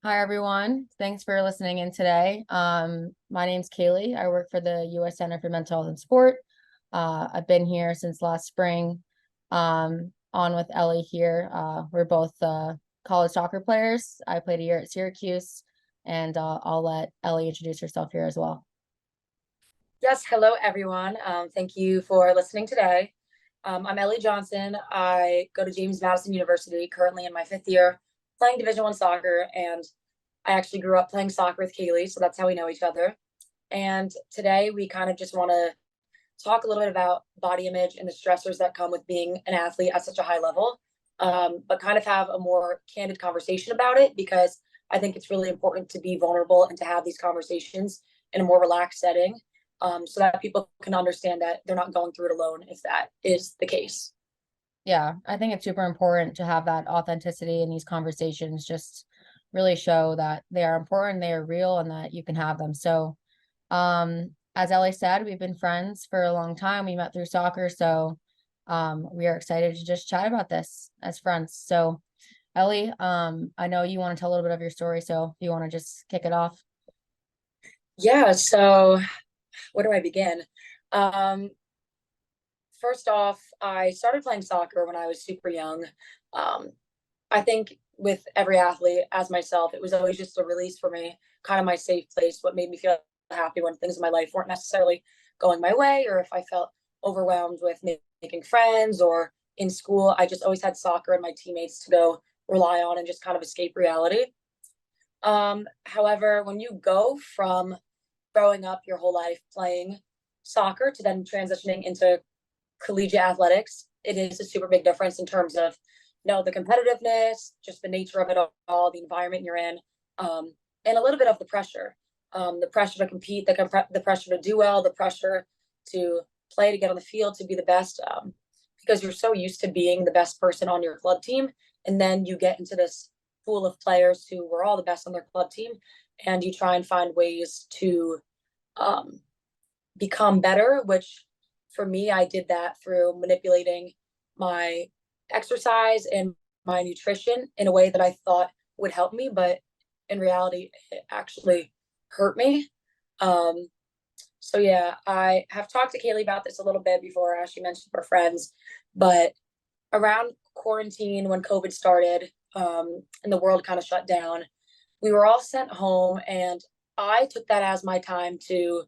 Hi, everyone. Thanks for listening in today. My name's Kaylee. I work for the U.S. Center for Mental Health and Sport. I've been here since last spring, on with Ellie here. We're both college soccer players. I played a year at Syracuse, and I'll let Ellie introduce herself here as well. Yes, hello everyone. Thank you for listening today. I'm Ellie Johnson. I go to James Madison University, currently in my fifth year, playing Division I soccer, and I actually grew up playing soccer with Kaylee, so that's how we know each other. And today we kind of just want to talk a little bit about body image and the stressors that come with being an athlete at such a high level, but kind of have a more candid conversation about it because I think it's really important to be vulnerable and to have these conversations in a more relaxed setting, so that people can understand that they're not going through it alone if that is the case. Yeah, I think it's super important to have that authenticity in these conversations, just really show that they are important, they are real, and that you can have them. So, as Ellie said, we've been friends for a long time. We met through soccer, so we are excited to just chat about this as friends. So, Ellie, I know you want to tell a little bit of your story, so you want to just kick it off? Yeah, so where do I begin? Um, First off, I started playing soccer when I was super young. Um, I think with every athlete, as myself, it was always just a release for me, kind of my safe place, what made me feel happy when things in my life weren't necessarily going my way, or if I felt overwhelmed with making friends or in school. I just always had soccer and my teammates to go rely on and just kind of escape reality. However, when you go from growing up your whole life playing soccer to then transitioning into collegiate athletics, it is a super big difference in terms of the competitiveness, just the nature of it all, the environment you're in, and a little bit of the pressure to compete, the pressure to do well, the pressure to play, to get on the field, to be the best, because you're so used to being the best person on your club team, and then you get into this pool of players who were all the best on their club team, and you try and find ways to um, become better, which for me, I did that through manipulating my exercise and my nutrition in a way that I thought would help me, but in reality, it actually hurt me. Um, so yeah, I have talked to Kaylee about this a little bit before, as she mentioned, for friends, but around quarantine when COVID started, and the world kind of shut down, we were all sent home, and I took that as my time to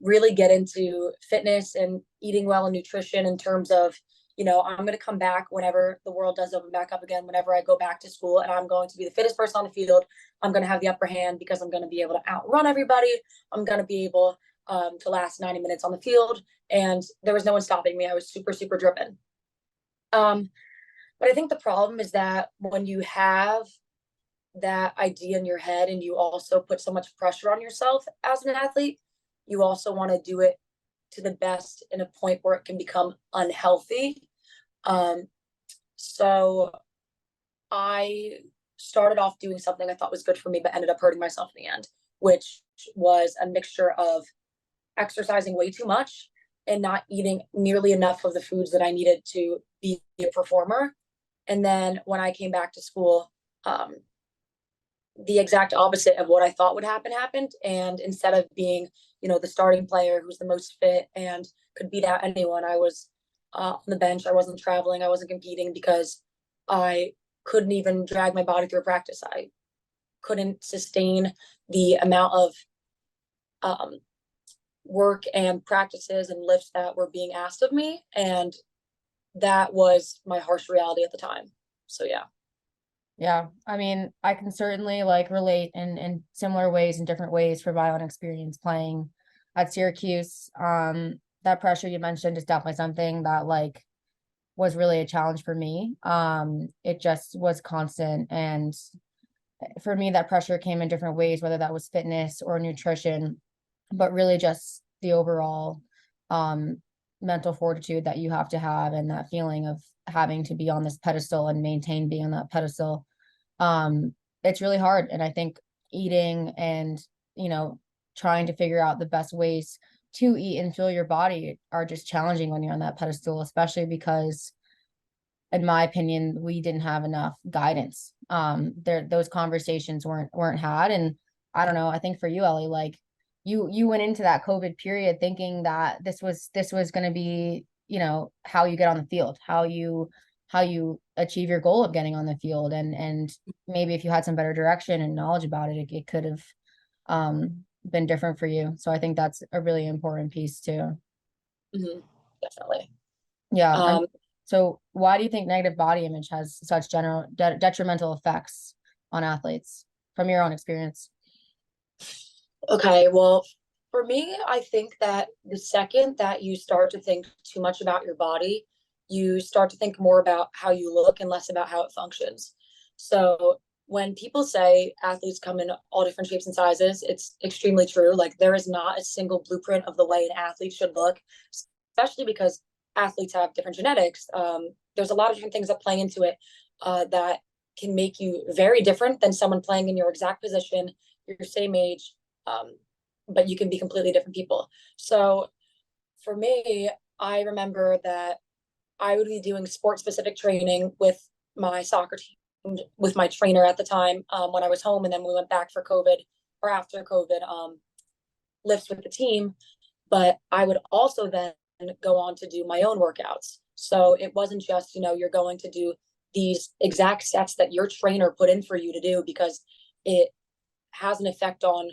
really get into fitness and eating well and nutrition in terms of, I'm going to come back whenever the world does open back up again, whenever I go back to school, and I'm going to be the fittest person on the field. I'm going to have the upper hand because I'm going to be able to outrun everybody. I'm going to be able to last 90 minutes on the field. And there was no one stopping me. I was super, super driven. Um, but I think the problem is that when you have that idea in your head and you also put so much pressure on yourself as an athlete, you also want to do it to the best in a point where it can become unhealthy. Um, so I started off doing something I thought was good for me, but ended up hurting myself in the end, which was a mixture of exercising way too much and not eating nearly enough of the foods that I needed to be a performer. And then when I came back to school, the exact opposite of what I thought would happen happened. And instead of being, the starting player who's the most fit and could beat out anyone, I was on the bench. I wasn't traveling. I wasn't competing because I couldn't even drag my body through practice. I couldn't sustain the amount of um, work and practices and lifts that were being asked of me. And that was my harsh reality at the time. So, yeah. Yeah, I mean, I can certainly like relate in similar ways, in different ways, for my own experience playing at Syracuse. That pressure you mentioned is definitely something that like was really a challenge for me. It just was constant, and for me, that pressure came in different ways, whether that was fitness or nutrition, but really just the overall um mental fortitude that you have to have, and that feeling of having to be on this pedestal and maintain being on that pedestal. It's really hard. And I think eating and, you know, trying to figure out the best ways to eat and fuel your body are just challenging when you're on that pedestal, especially because in my opinion, we didn't have enough guidance. Those conversations weren't had. And I don't know, I think for you, Ellie, like you went into that COVID period thinking that this was going to be, you know, how you get on the field, how you achieve your goal of getting on the field. And maybe if you had some better direction and knowledge about it, it could have been different for you. So I think that's a really important piece too. Mhm, definitely. Yeah. Um, So why do you think negative body image has such detrimental effects on athletes from your own experience? okay, well, for me, I think that the second that you start to think too much about your body, you start to think more about how you look and less about how it functions. So when people say athletes come in all different shapes and sizes, it's extremely true. Like there is not a single blueprint of the way an athlete should look, especially because athletes have different genetics. There's a lot of different things that play into it that can make you very different than someone playing in your exact position, your same age, um, but you can be completely different people. So for me, I remember that I would be doing sport specific training with my soccer team, with my trainer at the time when I was home, and then we went back for COVID or after COVID lifts with the team. But I would also then go on to do my own workouts. So it wasn't just, you know, you're going to do these exact sets that your trainer put in for you to do because it has an effect on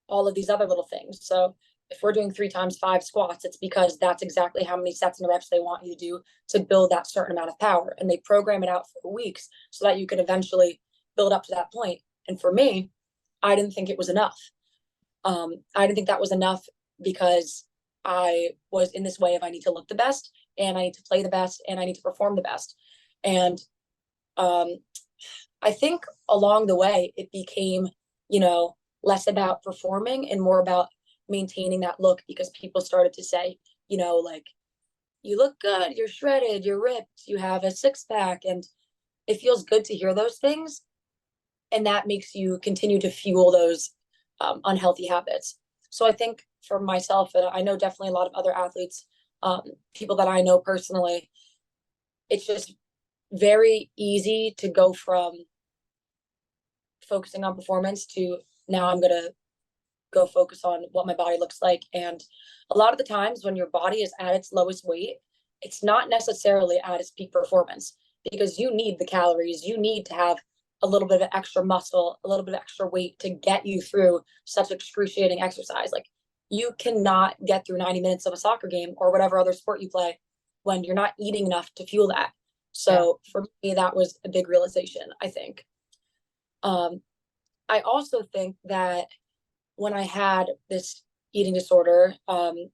all of these other little things. So if we're doing 3 times 5 squats, it's because that's exactly how many sets and reps they want you to do to build that certain amount of power. And they program it out for weeks so that you can eventually build up to that point. And for me, I didn't think it was enough. I didn't think that was enough because I was in this way of I need to look the best and I need to play the best and I need to perform the best. And um, I think along the way, it became, you know, less about performing and more about maintaining that look because people started to say, you know, like, you look good, you're shredded, you're ripped, you have a six pack. And it feels good to hear those things. And that makes you continue to fuel those unhealthy habits. So I think for myself, and I know definitely a lot of other athletes, people that I know personally, it's just very easy to go from focusing on performance to now I'm going to go focus on what my body looks like. And a lot of the times when your body is at its lowest weight, it's not necessarily at its peak performance because you need the calories, you need to have a little bit of extra muscle, a little bit of extra weight to get you through such excruciating exercise. Like you cannot get through 90 minutes of a soccer game or whatever other sport you play when you're not eating enough to fuel that. Yeah. So for me, that was a big realization, I think. Um, I also think that when I had this eating disorder, I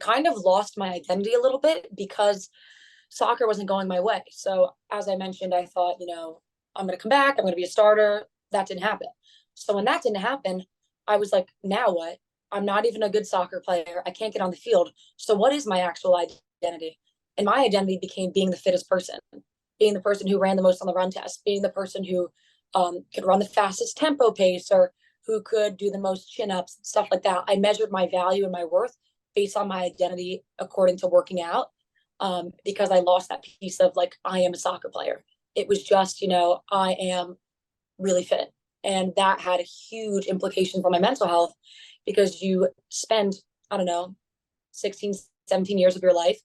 kind of lost my identity a little bit because soccer wasn't going my way. So as I mentioned, I thought, you know, I'm going to come back. I'm going to be a starter. That didn't happen. So when that didn't happen, I was like, now what? I'm not even a good soccer player. I can't get on the field. So what is my actual identity? And my identity became being the fittest person, being the person who ran the most on the run test, being the person who could run the fastest tempo pace or who could do the most chin ups, stuff like that. I measured my value and my worth based on my identity according to working out because I lost that piece of like, I am a soccer player. It was just, you know, I am really fit. And that had a huge implication for my mental health because you spend, I don't know, 16, 17 years of your life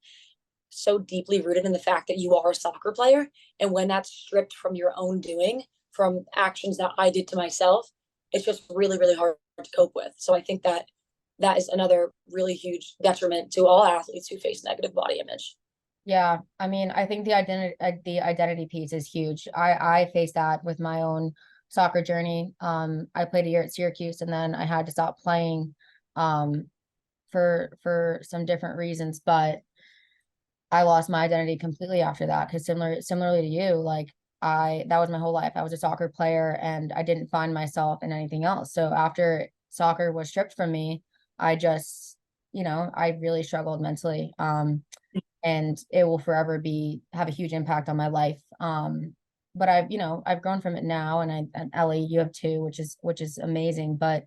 so deeply rooted in the fact that you are a soccer player. And when that's stripped from your own doing, from actions that I did to myself, it's just really, really hard to cope with. So I think that that is another really huge detriment to all athletes who face negative body image. Yeah, I mean, I think the identity piece is huge. I faced that with my own soccer journey. I played a year at Syracuse and then I had to stop playing um for some different reasons, but I lost my identity completely after that because similarly to you, like that was my whole life. I was a soccer player and I didn't find myself in anything else. So after soccer was stripped from me, I just, you know, I really struggled mentally. And it will forever have a huge impact on my life. But I've, you know, I've grown from it now, and Ellie, you have too, which is amazing. But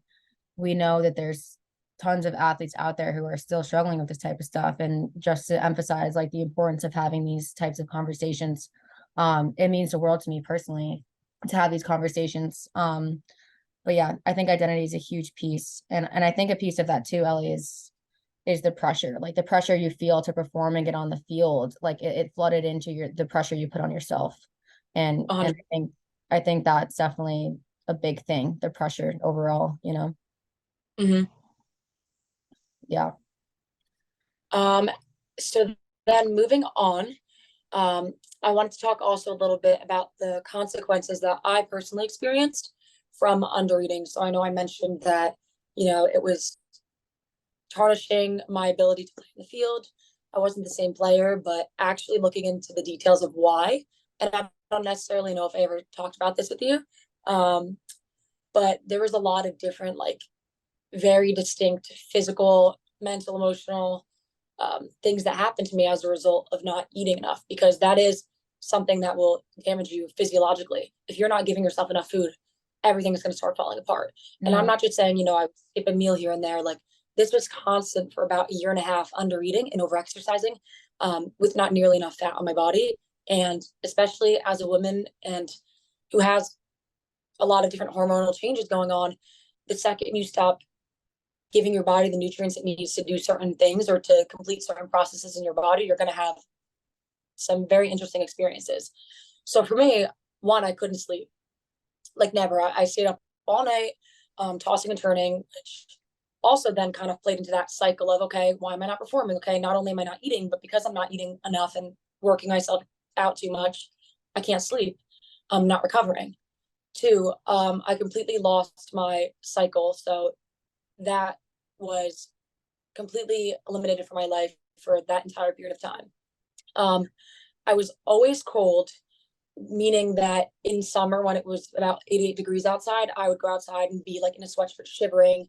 we know that there's tons of athletes out there who are still struggling with this type of stuff. And just to emphasize like the importance of having these types of conversations, it means the world to me personally to have these conversations. But yeah, I think identity is a huge piece. And I think a piece of that too, Ellie, is the pressure, like the pressure you feel to perform and get on the field. Like it flooded into the pressure you put on yourself. And I think that's definitely a big thing, the pressure overall, you know? Mhm. Yeah. So then moving on, I wanted to talk also a little bit about the consequences that I personally experienced from undereating. So I know I mentioned that, it was tarnishing my ability to play in the field. I wasn't the same player, but actually looking into the details of why, and I don't necessarily know if I ever talked about this with you, but there was a lot of different, like, very distinct physical, mental, emotional things that happened to me as a result of not eating enough, because that is something that will damage you physiologically. If you're not giving yourself enough food, everything is going to start falling apart. And I'm not just saying, I skip a meal here and there. Like, this was constant for about a year and a half, under eating and over exercising, with not nearly enough fat on my body. And especially as a woman and who has a lot of different hormonal changes going on, the second you stop giving your body the nutrients it needs to do certain things or to complete certain processes in your body, you're going to have some very interesting experiences. So for me, one, I couldn't sleep, like never. I stayed up all night, tossing and turning, which also then kind of played into that cycle of, okay, why am I not performing? Okay, not only am I not eating, but because I'm not eating enough and working myself out too much, I can't sleep. I'm not recovering. Two, I completely lost my cycle. So that was completely eliminated from my life for that entire period of time. I was always cold, meaning that in summer when it was about 88 degrees outside, I would go outside and be like in a sweatshirt shivering.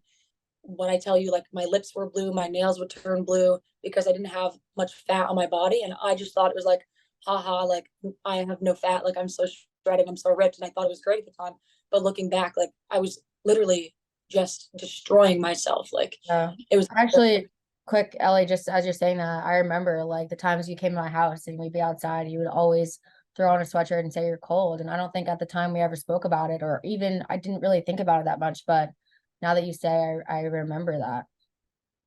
When I tell you, like, my lips were blue, my nails would turn blue because I didn't have much fat on my body. And I just thought it was like, haha, like, I have no fat, like, I'm so shredded, I'm so ripped. And I thought it was great at the time. But looking back, like, I was literally just destroying myself. Like, Yeah. it was Actually, quick, Ellie, just as you're saying that, I remember like the times you came to my house and we'd be outside, you would always throw on a sweatshirt and say you're cold. And I don't think at the time we ever spoke about it, or even I didn't really think about it that much. But now that you say, I remember that.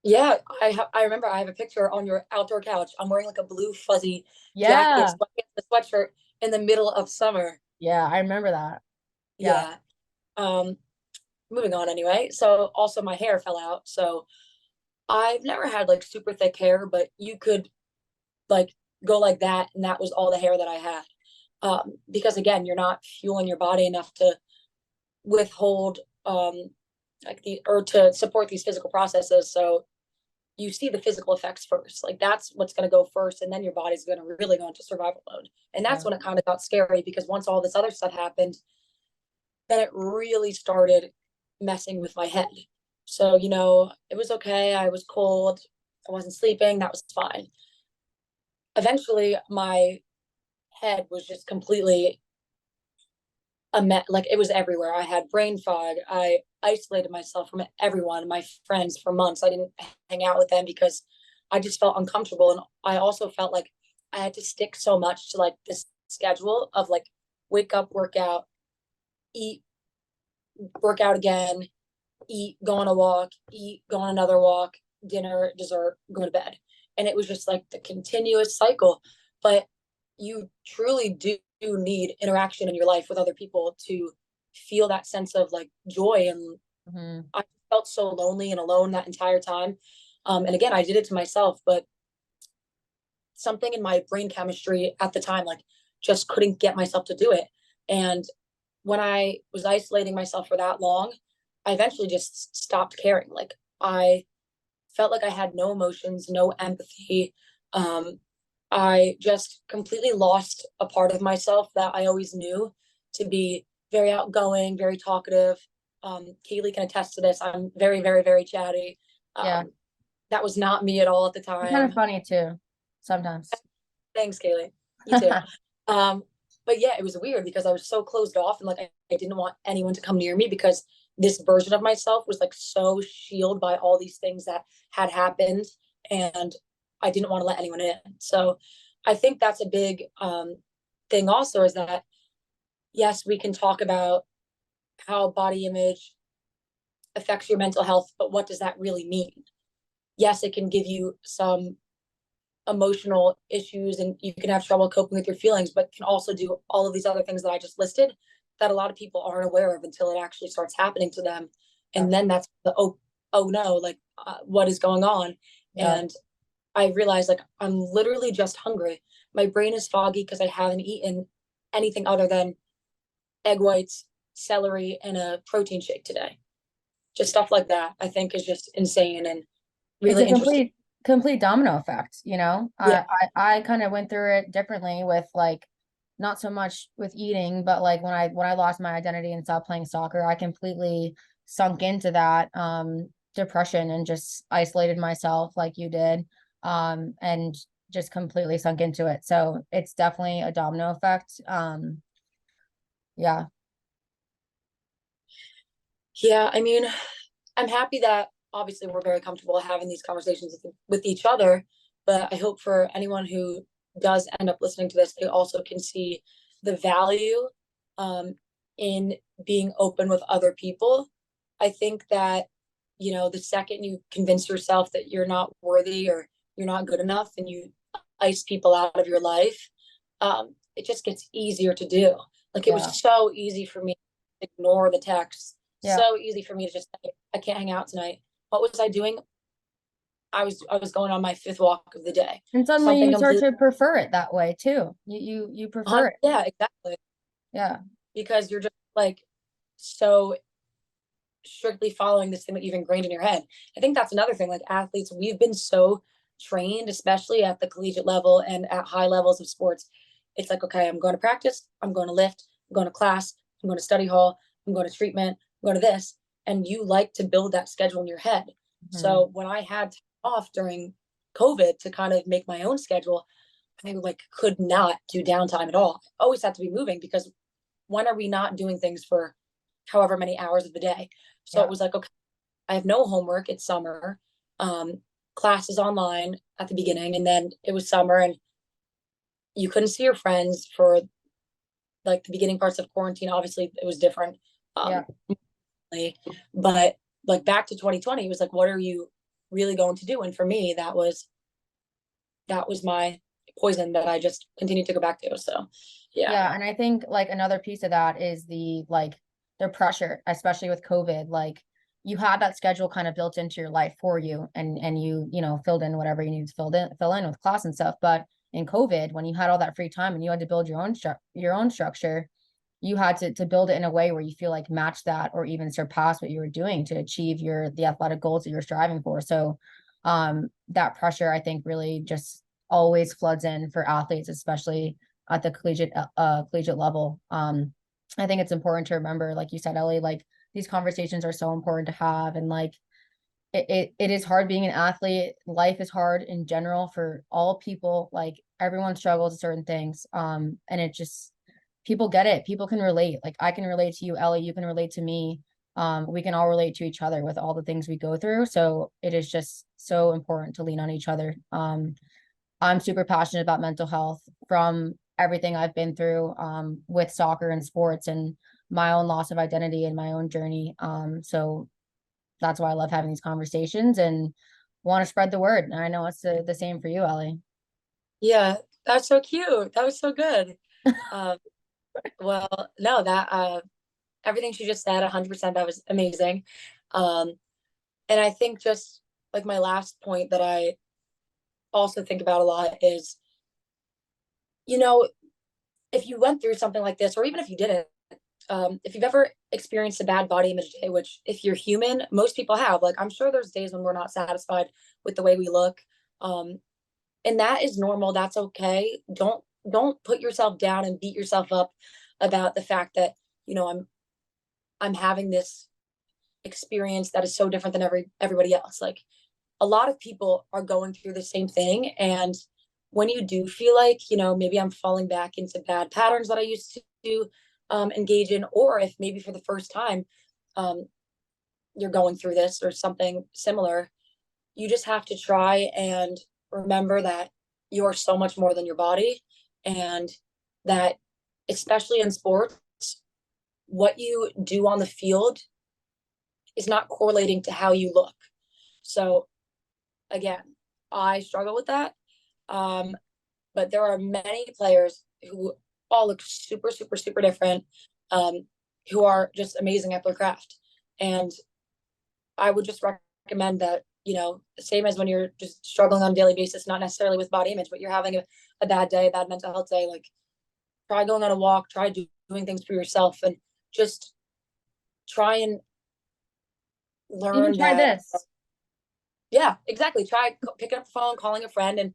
Yeah, I remember I have a picture on your outdoor couch. I'm wearing like a blue fuzzy jacket, Yeah. a sweatshirt in the middle of summer. Yeah, I remember that. Yeah. Yeah. Um, moving on anyway. So also my hair fell out. So I've never had like super thick hair, but you could like go like that, and that was all the hair that I had. Because again, you're not fueling your body enough to withhold like the or to support these physical processes. So you see the physical effects first. Like, that's what's going to go first, and then your body's going to really go into survival mode. And that's Yeah. when it kind of got scary, because once all this other stuff happened, then it really started messing with my head. So, it was okay. I was cold. I wasn't sleeping. That was fine. Eventually, my head was just completely like, it was everywhere. I had brain fog. I isolated myself from everyone, my friends, for months. I didn't hang out with them because I just felt uncomfortable. And I also felt like I had to stick so much to like this schedule of like, wake up, workout, eat, work out again, eat, go on a walk, eat, go on another walk, dinner, dessert, go to bed. And it was just like the continuous cycle. But you truly do need interaction in your life with other people to feel that sense of like joy. And Mhm. I felt so lonely and alone that entire time. And again, I did it to myself, but something in my brain chemistry at the time, like, just couldn't get myself to do it. And when I was isolating myself for that long, I eventually just stopped caring. Like, I felt like I had no emotions, no empathy. Um, I just completely lost a part of myself that I always knew to be very outgoing, very talkative. Kaylee can attest to this. I'm very, very, very chatty. Yeah. That was not me at all at the You're kind of time. funny too, sometimes. Thanks, Kaylee. You too. Um, but yeah, it was weird because I was so closed off, and like, I didn't want anyone to come near me because this version of myself was like so shielded by all these things that had happened, and I didn't want to let anyone in. So I think that's a big thing also, is that yes, we can talk about how body image affects your mental health, but what does that really mean? Yes, it can give you some emotional issues and you can have trouble coping with your feelings, but can also do all of these other things that I just listed that a lot of people aren't aware of until it actually starts happening to them. And then that's the, oh no, like what is going on? Yeah. And I realized like I'm literally just hungry. My brain is foggy because I haven't eaten anything other than egg whites, celery, and a protein shake today. Just stuff like that, I think, is just insane and It's a really interesting. complete domino effect, you know. Yeah. I kind of went through it differently with like not so much with eating, but like when I lost my identity and stopped playing soccer, I completely sunk into that depression and just isolated myself like you did, and just completely sunk into it. So it's definitely a domino effect. Yeah. Yeah. I mean, I'm happy that obviously we're very comfortable having these conversations with each other, but I hope for anyone who does end up listening to this, they also can see the value um, in being open with other people. I think that, you know, the second you convince yourself that you're not worthy or you're not good enough and you ice people out of your life, it just gets easier to do. Like it Yeah. was so easy for me to ignore the texts, Yeah. so easy for me to just say, I can't hang out tonight. What was I doing? I was going on my fifth walk of the day. And suddenly Something you start completely to prefer it that way too. You prefer it. yeah, exactly. Yeah. Because you're just like so strictly following this thing that you've ingrained in your head. I think that's another thing. Like athletes, we've been so trained, especially at the collegiate level and at high levels of sports. It's like, okay, I'm going to practice, I'm going to lift, I'm going to class, I'm going to study hall, I'm going to treatment, I'm going to this. And you like to build that schedule in your head. Mhm. So when I had off during COVID to kind of make my own schedule, I like could not do downtime at all. I always had to be moving because when are we not doing things for however many hours of the day? So it Yeah. was like, okay, I have no homework. It's summer. Um, Classes online at the beginning, and then it was summer, and you couldn't see your friends for like the beginning parts of quarantine. Obviously, it was different. Yeah. Um, but like back to 2020, it was like, what are you really going to do? And for me, that was my poison that I just continued to go back to. So, yeah, Yeah, and I think like another piece of that is the pressure, especially with COVID. Like you had that schedule kind of built into your life for you, and you know filled in whatever you needed to fill in with class and stuff. But in COVID, when you had all that free time and you had to build your own structure, you had to build it in a way where you feel like match that or even surpass what you were doing to achieve the athletic goals that you're striving for. So that pressure I think really just always floods in for athletes, especially at the collegiate level. I think it's important to remember, like you said, Ellie, like these conversations are so important to have. And like it is hard being an athlete. Life is hard in general for all people. Like everyone struggles with certain things. And it just people get it. People can relate. Like I can relate to you, Ellie, you can relate to me. We can all relate to each other with all the things we go through. So it is just so important to lean on each other. I'm super passionate about mental health from everything I've been through with soccer and sports and my own loss of identity and my own journey. So that's why I love having these conversations and want to spread the word. And I know it's the same for you, Ellie. yeah, that's so cute. That was so good. Um, well, no, that everything she just said, 100%, that was amazing. Um, and I think just like my last point that I also think about a lot is, you know, if you went through something like this, or even if you didn't, if you've ever experienced a bad body image day, which if you're human, most people have, like I'm sure there's days when we're not satisfied with the way we look. Um, and that is normal. That's okay. Don't put yourself down and beat yourself up about the fact that, you know, I'm having this experience that is so different than everybody else. Like a lot of people are going through the same thing. And when you do feel like, you know, maybe I'm falling back into bad patterns that I used to engage in, or if maybe for the first time, um, you're going through this or something similar, you just have to try and remember that you are so much more than your body, and that, especially in sports, what you do on the field is not correlating to how you look. So again, I struggle with that. Um, but there are many players who all look super, super, super different, who are just amazing at their craft. And I would just recommend that, same as when you're just struggling on a daily basis, not necessarily with body image, but you're having a bad day, a bad mental health day, like try going on a walk, try doing things for yourself, and just try and Even learn try that. this. Yeah, exactly. Try picking up the phone, calling a friend, and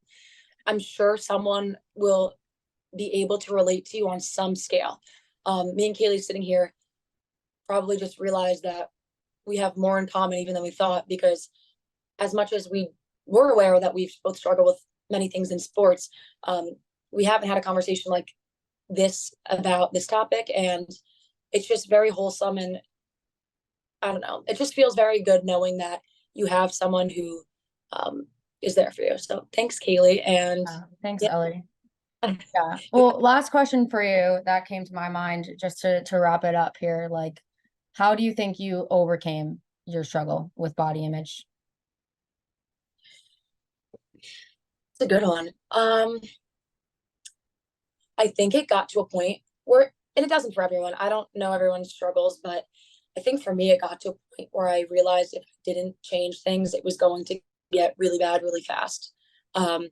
I'm sure someone will be able to relate to you on some scale. Me and Kaylee sitting here probably just realized that we have more in common even than we thought, because as much as we were aware that we've both struggled with many things in sports, we haven't had a conversation like this about this topic, and it's just very wholesome. And I don't know, it just feels very good knowing that you have someone who is there for you. So thanks, Kaylee. And Thanks, yeah. Ellie. Yeah. Well, last question for you that came to my mind just to wrap it up here. Like, how do you think you overcame your struggle with body image? It's a good one. I think it got to a point where, and it doesn't for everyone, I don't know everyone's struggles, but I think for me, it got to a point where I realized if I didn't change things, it was going to get really bad really fast. Um,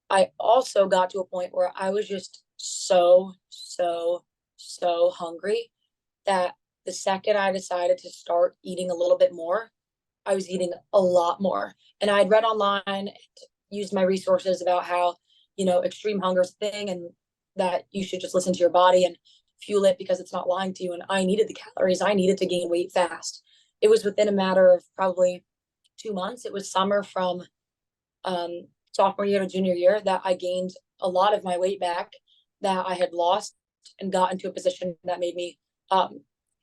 I also got to a point where I was just so, so, so hungry that the second I decided to start eating a little bit more, I was eating a lot more. And I'd read online, used my resources about how, extreme hunger is a thing, and that you should just listen to your body and fuel it because it's not lying to you. And I needed the calories. I needed to gain weight fast. It was within a matter of probably 2 months. It was summer from sophomore year to junior year that I gained a lot of my weight back that I had lost, and got into a position that made me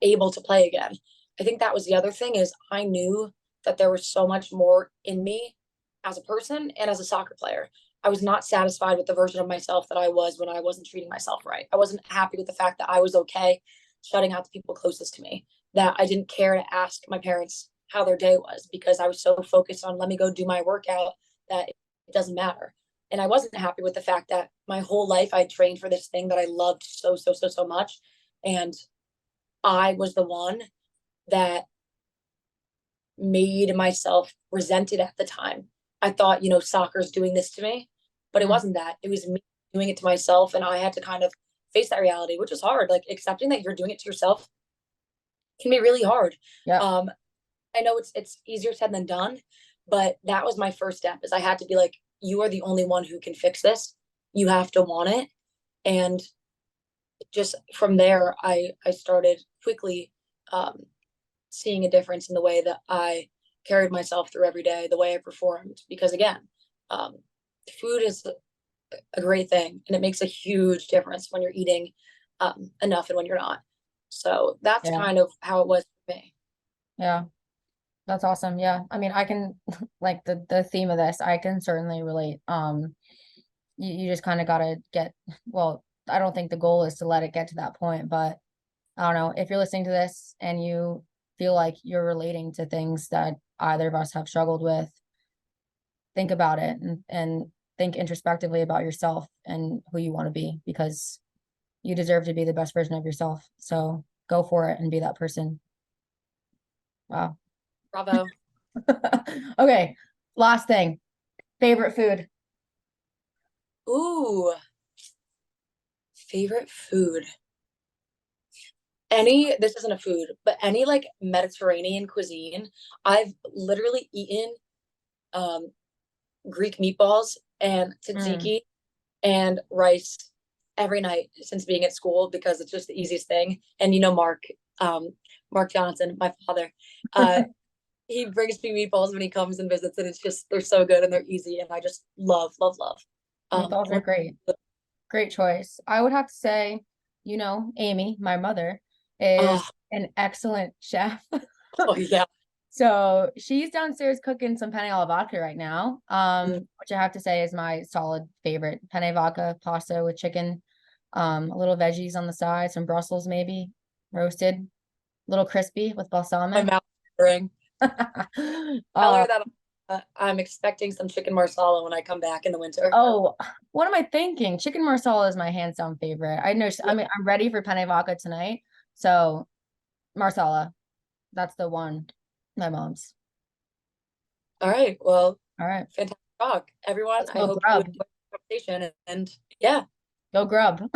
able to play again. I think that was the other thing, is I knew that there was so much more in me as a person and as a soccer player. I was not satisfied with the version of myself that I was when I wasn't treating myself right. I wasn't happy with the fact that I was okay shutting out the people closest to me, that I didn't care to ask my parents how their day was because I was so focused on let me go do my workout that it doesn't matter. And I wasn't happy with the fact that my whole life I trained for this thing that I loved so, so, so, so much. And I was the one that made myself resented at the time. I thought, soccer's doing this to me, but it wasn't that. It was me doing it to myself, and I had to kind of face that reality, which is hard. Like accepting that you're doing it to yourself can be really hard. Yeah. I know it's easier said than done, but that was my first step. Is I had to be like, you are the only one who can fix this. You have to want it, and just from there, I started quickly seeing a difference in the way that I carried myself through every day, the way I performed. Because again, um, food is a great thing, and it makes a huge difference when you're eating enough and when you're not. So that's Yeah. kind of how it was for me. Yeah. That's awesome. Yeah. I mean, I can like the theme of this, I can certainly relate. You just kind of gotta get, well, I don't think the goal is to let it get to that point, but I don't know, if you're listening to this and you feel like you're relating to things that either of us have struggled with, think about it and think introspectively about yourself and who you want to be, because you deserve to be the best version of yourself. So go for it and be that person. Wow. Bravo. Okay. Last thing. Favorite food. Ooh, favorite food. This isn't a food, but any like Mediterranean cuisine. I've literally eaten um Greek meatballs and Mm. tzatziki and rice every night since being at school, because it's just the easiest thing. And um, Mark Johnson, my father, he brings me meatballs when he comes and visits, and it's just they're so good and they're easy, and I just love, love, love. Meatballs are great. Great choice. I would have to say, Amy, my mother, is oh, an excellent chef. oh yeah, So she's downstairs cooking some penne alla vodka right now, Mm. which I have to say is my solid favorite. Penne vodka pasta with chicken, a little veggies on the side, some Brussels maybe, roasted, a little crispy with My balsamic. mouth is watering. Tell Uh, her that I'm expecting some chicken marsala when I come back in the winter. oh, what am I thinking? Chicken marsala is my hands down favorite. I know, I Yeah. mean, I'm ready for penne vodka tonight. So marsala, that's the one. My mom's. All right. Well, All right, fantastic talk. Everyone, let's I go hope you grub. enjoyed the conversation and yeah, Go grub.